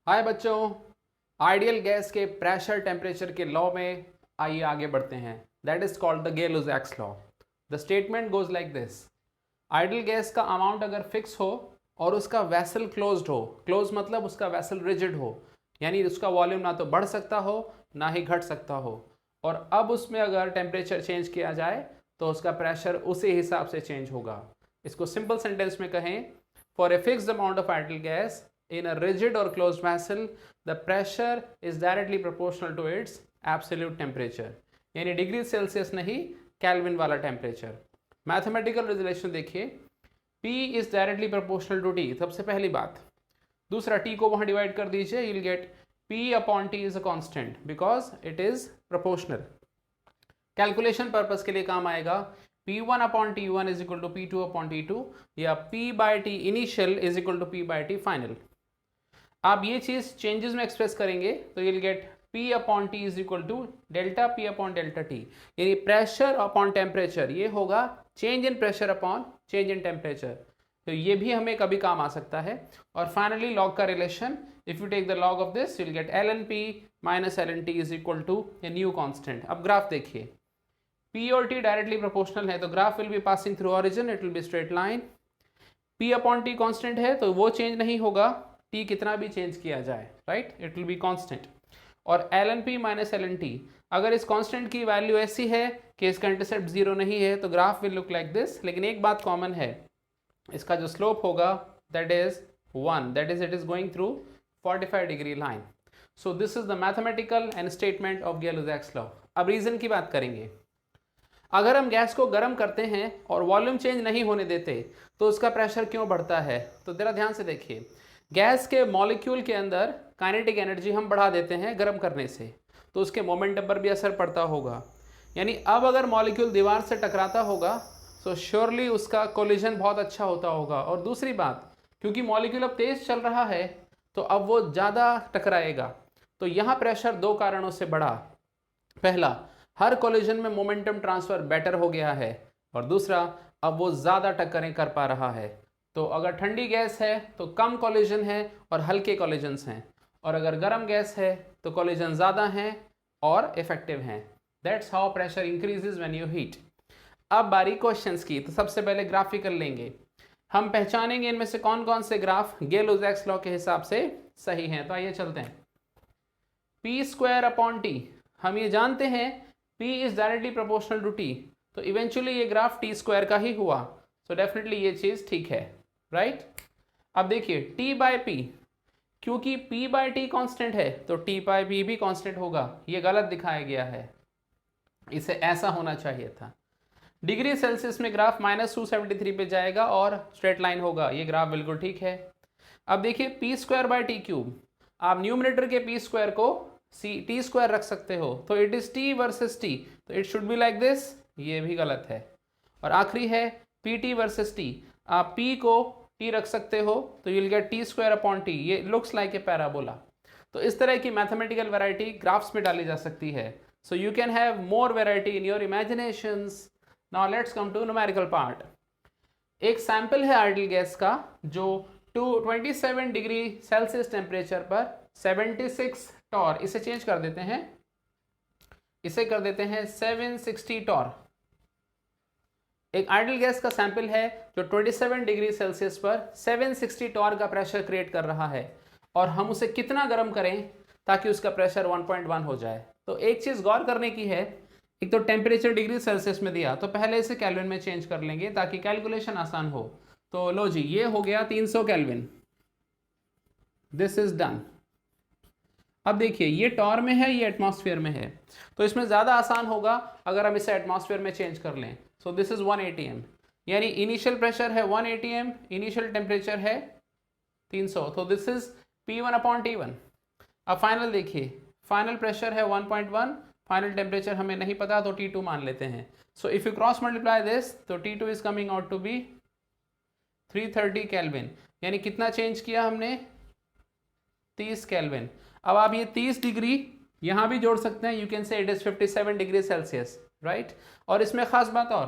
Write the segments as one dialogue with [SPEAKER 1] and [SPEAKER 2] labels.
[SPEAKER 1] हाय बच्चों, ideal gas के pressure temperature के लॉ में आइए आगे बढ़ते हैं। That is called the Gay-Lussac's law. The statement goes like this. Ideal gas का अमाउंट अगर फिक्स हो और उसका वैसल क्लोज्ड हो, क्लोज मतलब उसका वैसल रिजिड हो, यानी उसका वॉल्यूम ना तो बढ़ सकता हो ना ही घट सकता हो, और अब उसमें अगर टेम्परेचर चेंज किया जाए तो उसका प्रेशर उसी हिसाब से चेंज होगा। इसको सिंपल सेंटेंस में कहें, for a fixed amount of ideal gas in a rigid or closed vessel, the pressure is directly proportional to its absolute temperature। यानी डिग्री सेल्सियस नहीं, केल्विन वाला टेम्परेचर। मैथमेटिकल रिजोल्यूशन देखिए, P is directly proportional to T, सबसे पहली बात। दूसरा, T को वहां डिवाइड कर दीजिए, you will get P upon T is a constant because it is proportional. Calculation purpose के लिए काम आएगा, P1 upon T1 is equal to P2 upon T2, या P by T initial is equal to P by T final. आप ये चीज changes में express करेंगे तो you will get P upon T is equal to delta P upon delta T, यानी pressure upon temperature, ये होगा change in pressure upon change in temperature. तो ये भी हमें कभी काम आ सकता है। और फाइनली लॉग का relation, if you take the log of this you will get ln P minus ln T is equal to a new constant. अब ग्राफ देखिए, P और T डायरेक्टली प्रोपोर्शनल है तो graph will be passing through origin, it will be straight line. P upon T constant है तो वो change नहीं होगा, T कितना भी चेंज किया जाए, right, it will be constant. और ln P minus ln T, अगर इस कांस्टेंट की वैल्यू ऐसी है कि इसका इंटरसेप्ट जीरो नहीं है तो graph will look like this. लेकिन एक बात कॉमन है, इसका जो स्लोप होगा that is 1, that is it is going through 45 degree line. So this is the mathematical and statement of Gay-Lussac's law. अब रीजन की बात करेंगे। अगर हम गैस को गर्म करते हैं और वॉल्यूम चेंज नहीं होने देते तो उसका प्रेशर क्यों बढ़ता है? तो जरा ध्यान से देखिए, गैस के मॉलिक्यूल के अंदर काइनेटिक एनर्जी हम बढ़ा देते हैं गर्म करने से, तो उसके मोमेंटम पर भी असर पड़ता होगा। यानी अब अगर मॉलिक्यूल दीवार से टकराता होगा तो श्योरली उसका कोलिजन बहुत अच्छा होता होगा। और दूसरी बात, क्योंकि मॉलिक्यूल अब तेज चल रहा है तो अब वो ज़्यादा टकराएगा, तो यहाँ प्रेशर दो कारणों से बढ़ा। पहला, हर कोलिजन में मोमेंटम ट्रांसफर बेटर हो गया है, और दूसरा, अब वो ज़्यादा टक्करें कर पा रहा है। तो अगर ठंडी गैस है तो कम कोलिजन है और हल्के कोलिजन्स हैं, और अगर गर्म गैस है तो कोलिजन ज़्यादा हैं और इफेक्टिव हैं। That's how pressure increases when you heat. अब बारी क्वेश्चंस की, तो सबसे पहले ग्राफिकल लेंगे। हम पहचानेंगे इनमें से कौन कौन से ग्राफ गेल-लुजैक्स लॉ के हिसाब से सही हैं। तो आइए चलते हैं। P स्क्वायर अपॉन T, हम ये जानते हैं P is directly proportional to T, तो इवेंचुअली ये ग्राफ T स्क्वायर का ही हुआ। सो डेफिनेटली ये चीज ठीक है, राइट। अब देखिए T बाय P, क्योंकि P बाय T कांस्टेंट है तो T बाय P भी कांस्टेंट होगा। ये गलत दिखाया गया है, इसे ऐसा होना चाहिए था। डिग्री सेल्सियस में ग्राफ -273 पे जाएगा और स्ट्रेट लाइन होगा, ये ग्राफ बिल्कुल ठीक है। अब देखिए P square by T cube, आप न्यूमरेटर के P स्क्वायर को T स्क्वायर रख सकते हो, तो it is T versus T, तो it should be like this, ये भी गलत है। और आखिरी है PT वर्सेस T, आप P को T रख सकते हो तो you will gate T square upon T, ये लुक्स लाइक ए पैराबोला। तो इस तरह की मैथमेटिकल वैरायटी ग्राफ्स में डाली जा सकती है। So you can have more variety in your imaginations. Now let's come to numerical part. एक सैंपल है आइडियल गैस का जो 27 डिग्री सेल्सियस टेम्परेचर पर 76 टॉर, इसे चेंज कर देते हैं, इसे कर देते हैं 760 टॉर। एक आइडियल गैस का सैंपल है जो 27 डिग्री सेल्सियस पर 760 टॉर का प्रेशर क्रिएट कर रहा है, और हम उसे कितना गर्म करें ताकि उसका प्रेशर 1.1 हो जाए। तो एक चीज गौर करने की है, एक तो टेम्परेचर डिग्री सेल्सियस में दिया तो पहले इसे केल्विन में चेंज कर लेंगे ताकि कैलकुलेशन आसान हो। तो लो जी, ये हो गया 300 केल्विन, दिस इज डन। अब देखिए ये टॉर में है, ये एटमॉस्फेयर में है, तो इसमें ज़्यादा आसान होगा अगर हम इसे एटमॉस्फेयर में चेंज कर लें। सो दिस इज 1 atm, यानी इनिशियल प्रेशर है 1 atm, इनिशियल टेम्परेचर है 300, तो this is P1 upon T1। अब फाइनल देखिए, फाइनल प्रेशर है 1.1, फाइनल टेम्परेचर हमें नहीं पता तो T2 मान लेते हैं। So if you cross multiply this तो T2 is coming out to be 330 kelvin, यानी कितना चेंज किया हमने, 30 केल्विन। अब आप ये 30 डिग्री यहाँ भी जोड़ सकते हैं, यू कैन से it is 57 degree Celsius, right. और इसमें खास बात और,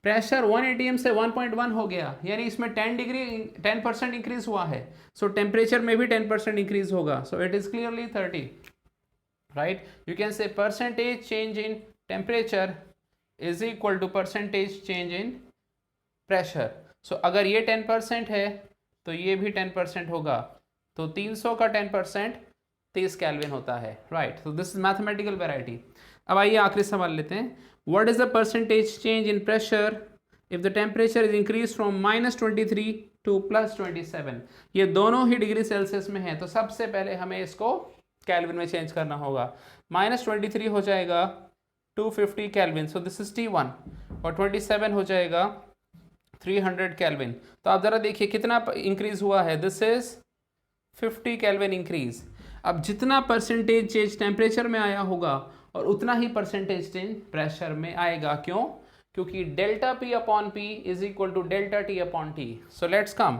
[SPEAKER 1] प्रेशर 1 atm से 1.1 हो गया, यानी इसमें 10% इंक्रीज हुआ है, सो टेम्परेचर में भी 10% इंक्रीज होगा, so it is clearly 30, right. You can say percentage change in temperature is equal to percentage change in pressure. So अगर ये 10% है तो ये भी 10% होगा, तो 300 का 10% 30 केल्विन होता है, right. So this is mathematical variety. अब आइए आखिरी सवाल लेते हैं. What is the percentage change in pressure if the temperature is increase from -23 to +27. ये दोनों ही डिग्री सेल्सियस में है, तो सबसे पहले हमें इसको केल्विन में चेंज करना होगा. -23 हो जाएगा 250 kelvin, so this is T1, और 27 हो जाएगा 300 केल्विन. तो आप ज़रा देखिए कितना इंक्रीज हुआ है, दिस इज 50 केल्विन इंक्रीज. अब जितना परसेंटेज चेंज टेम्परेचर में आया होगा और उतना ही परसेंटेज चेंज प्रेशर में आएगा. क्यों? क्योंकि delta P upon P is equal to delta T upon T. So let's come.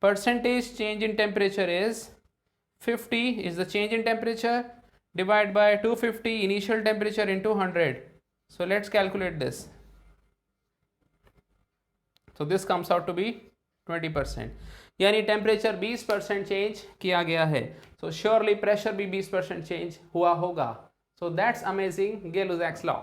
[SPEAKER 1] Percentage change in temperature is 50 is the change in temperature divided by 250 initial temperature into 100. So let's calculate this. So this comes out to be 20%. यानी temperature 20% change किया गया है, so surely pressure भी 20% change हुआ होगा. So that's amazing Gay-Lussac's law.